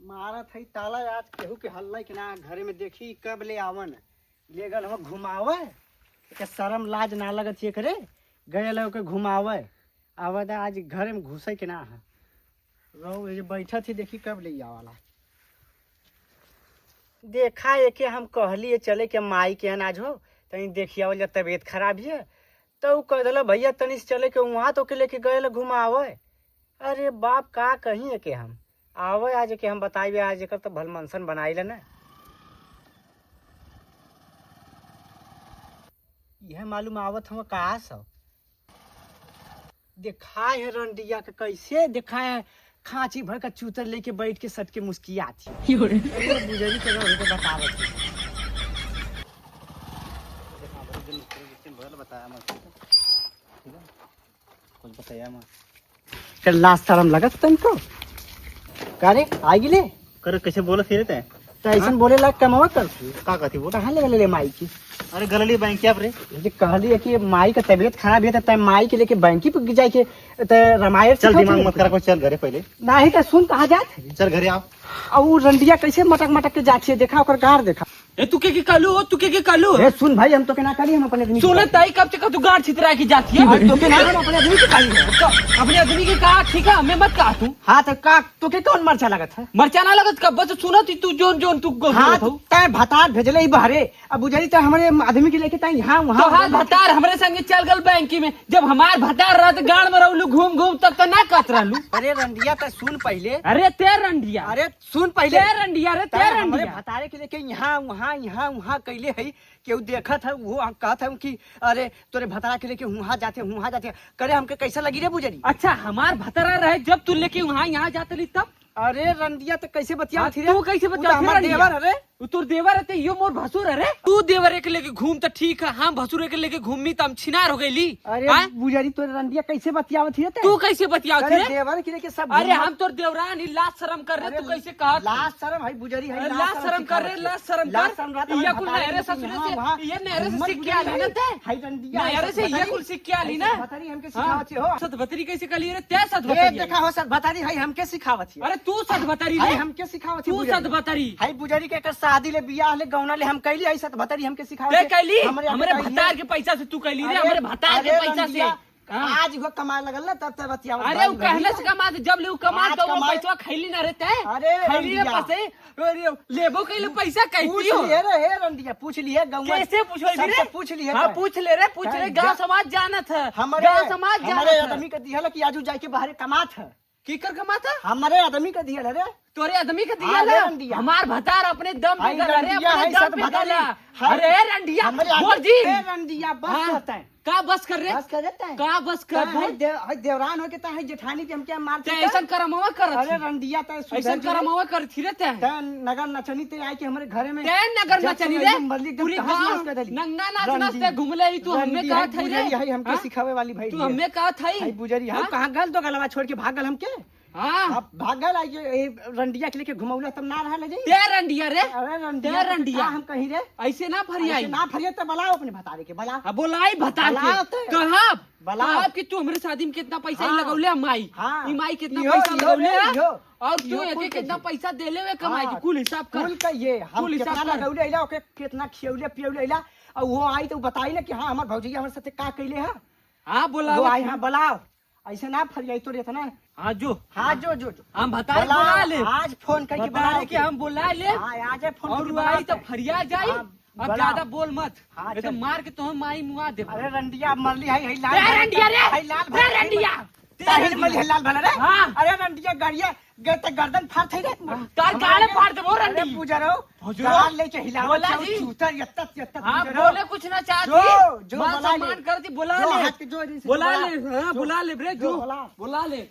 मारा थई ताला आज केहू के हल्ला के ना घरे में देखी कब ले आवन ले गल हम घुमावे के शर्म लाज ना लगत ये करे गए लोग के घुमावे आवे तो आज घरे में घुसे के ना है रहो ये बैठा थी देखी कब ले आवाला देखा एके हम कहली चले के माई के अनाज हो तनी देखिया वाला तबीयत खराब है तो कह दिला भैया तनी से चले के वहाँ तो के लेके गए घुमावे। अरे बाप का कहीं है के हम आवे आज के हम बताइए आज एक तो भल मनसन बनाई ना यह मालूम आवत हम कहा सब दिखाए है रंडिया के कैसे दिखाए खांची भर का चूतर लेके बैठ के सट के मुस्किया थी बुझली के बतावत बताया कुछ बताया मैं लास्ट शर्म लगत तुमको कारे आ गिले कर कैसे बोला फिर ते तो ऐसा बोले लाग कमावा कर का कहती बोल कहाँ ले ले माई की अरे गलली बैंक क्या रे ये कहली है कि माई का तबीयत खराब है तो माई के लेके बैंक पे जाए के तो रामायण चल दिमाग मत करा कोई चल घरे पहले ना ही तो सुन कहाँ जात चल घरे आओ और वो रंडिया कैसे मटक मटक के जाती है देखा ओकर गार देखा ए तू के कालू हो तू के कालू ए सुन भाई हम तो के ना करी हम अपने आदमी सोना ताई कब तक तू गाड़ छितरा की जाती है तो के ना हम अपने आदमी के काली है तो अपने आदमी के कहा ठीक है मैं मत कहा तू हां तो का तो के कौन मरचा लगत है मरचा ना लगत कब बस सुना तू जोन जोन तू गो हां तय भतार भेजले ही बहरे अब बुझली तो हमारे आदमी के लेके तय यहां वहां तो हां भतार हमरे संगे चल गल बैंक में जब हमार भतार रहत गाड़ में रहलू घूम घूम तब तो ना कत रहलू अरे रंडिया तो सुन पहले अरे ते रंडिया अरे सुन पहले ते रंडिया रे ते हमारे रंडिया भतारे के लेके यहाँ वहाँ कैले है केहू देखत है वो कहत है कि अरे तोरे भतारा के लेके वहाँ जाते करे हमके कैसा लगी रे बुझरी अच्छा हमार भतारा रहे जब तू लेके वहाँ यहाँ जाते ली तब अरे रंडिया तो कैसे बतिया थी रे तू कैसे बतिया हमार देवर अरे तोर देवर है यो मोर भसुर है रे तू देवर के लेके घूम तो ठीक है हम भसुर के लेके घूमी तो हम छिनार हो गईली अरे बुझरी तोरे रंडिया कैसे बतियावत है तू कैसे बतियावत अरे है देवर के लेके सब अरे हम तोर देवरान ही लाज शर्म कर रहे तू कैसे कहा लाज शर्म है बुझरी है लाज शर्म कर रहे लाज शर्म कर ये कुल नहरे ससुरे से ये नहरे से सीख के आली ना ते हाय रंडिया नहरे से ये कुल सीख के आली ना भतारी हमके सिखावत हो सतभतरी कैसे कली रे ते ए सतभतरी देखा हो भतारी है हमके सिखावत अरे तू सतभतरी हाय रे हमके सिखावत तू सतभतरी हाय बुझरी के शादी ले बियाह ले गौना ले हम कैली ऐसा भतारी हमके सिखावत ते कैली हमरे भतार के पैसा से तू कैली रे हमरे भतार के पैसा से आज वो कमाए लगल ना तब बतिया अरे वो कहले से कमा जब ले कमा तो वो पैसा खैली ना रहते अरे खैली रे पैसे लेबो कैले पैसा कैसी हो रे रंडिया पूछ लिए गौवा कैसे पूछो रे पूछ लिए हां पूछ ले रे पूछ ले गांव समाज जानत है गांव समाज जानत हमारे आदमी के दिहल कि आजू जाके बाहर कमात है की कर कमाता हमारे आदमी के दिहल रे तोरे आदमी के दिया ला हमार भतार अपने दम पे कर रहे अपने दम पे कर अरे रंडिया बोल जी रंडिया बस करता है का बस कर रे बस कर देता है का बस कर है देवरान हो के ता है जेठानी के हम क्या मारते ऐसा करमवा कर अरे रंडिया ता ऐसा करमवा कर थी रहते त नगर नचनी ते आई के हमारे घरे में ते नगर नचनी रे पूरी गांव नंगा नाच नाच ते घूमले ही तू हमें कहा था रे हमके सिखावे वाली भाई तू हमें कहा था भाई बुजरी हम कहां गल तो गलवा छोड़ के भागल हमके हां अब भागल आई रंडिया के लेके घुमौला तब ना रहा ले जाई ते रंडिया रे अरे ते रंडिया हम कहीं रे ऐसे ना फरियाई ना फरिया तो बुलाओ अपने भतारे के बुला अब बोलाई भता के कहां बुलाओ कि तू हमरे शादी में कितना पैसा लगौले माई ई माई कितना पैसा लगौले और तू एक कितना पैसा देले वे कमाई के कुल हिसाब कर कुल का ये हम कितना लगौले इला ओके कितना खियौले पियौले इला और वो आई तो बताई ना कि हां हमर भौजी हमरे साथे का कइले है हां बुलाओ आई हां बुलाओ ऐसे ना फरियाई तो रहता ना हाँ जो हम बता बुला ले आज फोन करके बुला ले कि हम बुला ले आज फोन और आई तो फरिया जाई अब ज्यादा बोल मत नहीं तो मार के तो हम माई मुआ दे अरे रंडिया मरली है लाल रंडिया रे लाल रंडिया ताहिल मरली है लाल भला रे हां अरे रंडिया गाड़िया गए गर्दन फाड़ थे रे तार गाले फाड़ दे वो रंडी अरे पूजरो गाल लेके हिलावत चूतर यत्त हां बोले कुछ ना चाहती जो सम्मान करती बुला ले हां बुला ले रे जो बुला ले